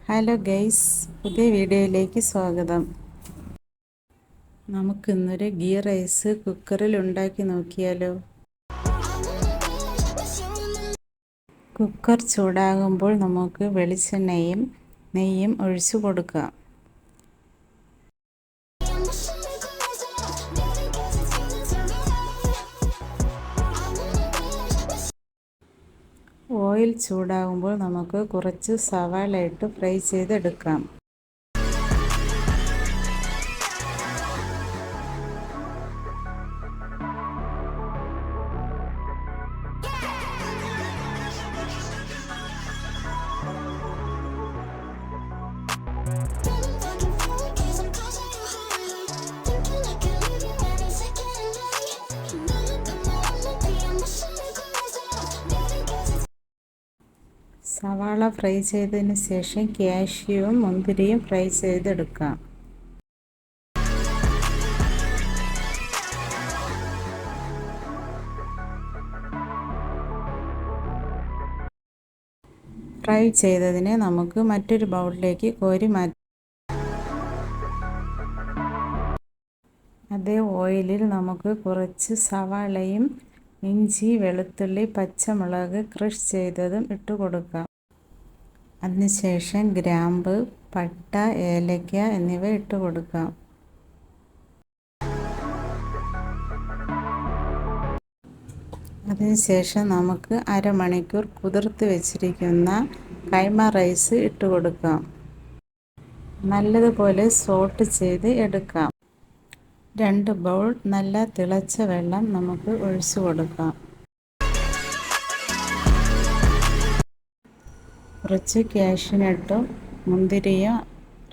Hello guys, പുതിയ വീഡിയോയിലേക്ക് സ്വാഗതം. നമുക്കിന്നൊരു ഗീ റൈസ് കുക്കറിൽ ഉണ്ടാക്കി നോക്കിയാലോ. കുക്കർ ചൂടാകുമ്പോൾ നമുക്ക് വെളിച്ചെണ്ണയും നെയ്യും ഒഴിച്ചു കൊടുക്കാം. ഓയിൽ ചൂടാകുമ്പോൾ നമുക്ക് കുറച്ച് സവാള ഇട്ട് ഫ്രൈ ചെയ്തെടുക്കാം. സവാള ഫ്രൈ ചെയ്തതിന് ശേഷം കാഷ്യൂവും മുന്തിരിയും ഫ്രൈ ചെയ്തെടുക്കാം. ഫ്രൈ ചെയ്തതിനെ നമുക്ക് മറ്റൊരു ബൗളിലേക്ക് കോരി മാറ്റാം. അതേ ഓയിലിൽ നമുക്ക് കുറച്ച് സവാളയും ഇഞ്ചി, വെളുത്തുള്ളി, പച്ചമുളക് ക്രഷ് ചെയ്തതും ഇട്ട് കൊടുക്കാം. അതിനുശേഷം ഗ്രാമ്പ്, പട്ട, ഏലക്ക എന്നിവ ഇട്ട് കൊടുക്കാം. അതിനുശേഷം നമുക്ക് അരമണിക്കൂർ കുതിർത്ത് വെച്ചിരിക്കുന്ന കൈമ റൈസ് ഇട്ട് കൊടുക്കാം. നല്ലതുപോലെ സോട്ട് ചെയ്ത് എടുക്കാം. 2 ബൗൾ നല്ല തിളച്ച വെള്ളം നമുക്ക് ഒഴിച്ചു കൊടുക്കാം. കുറച്ച് കാഷ്യൂനട്ടും മുന്തിരിയും,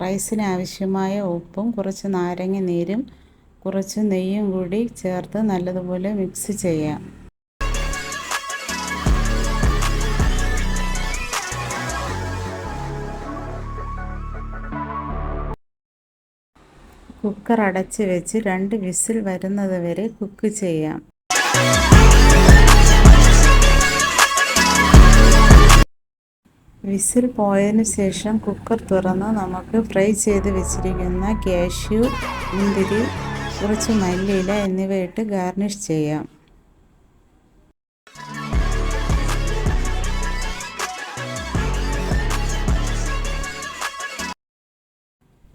റൈസിന് ആവശ്യമായ ഉപ്പും കുറച്ച് നാരങ്ങ നീരും കുറച്ച് നെയ്യും കൂടി ചേർത്ത് നല്ലതുപോലെ മിക്സ് ചെയ്യാം. കുക്കർ അടച്ച് വെച്ച് 2 വിസിൽ വരുന്നത് വരെ കുക്ക് ചെയ്യാം. വിസിൽ പോയതിനു ശേഷം കുക്കർ തുറന്ന് നമുക്ക് ഫ്രൈ ചെയ്ത് വെച്ചിരിക്കുന്ന കാഷ്യൂ, മുന്തിരി, കുറച്ച് മല്ലിയില എന്നിവയിട്ട് ഗാർണിഷ് ചെയ്യാം.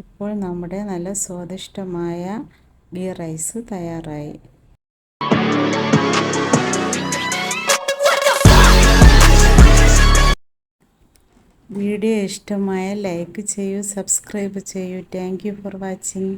ഇപ്പോൾ നമ്മുടെ നല്ല സ്വാദിഷ്ടമായ ഗീ റൈസ് തയ്യാറായി. വീഡിയോ ഇഷ്ടമായ ലൈക്ക് ചെയ്യൂ, സബ്സ്ക്രൈബ് ചെയ്യൂ. Thank you for watching.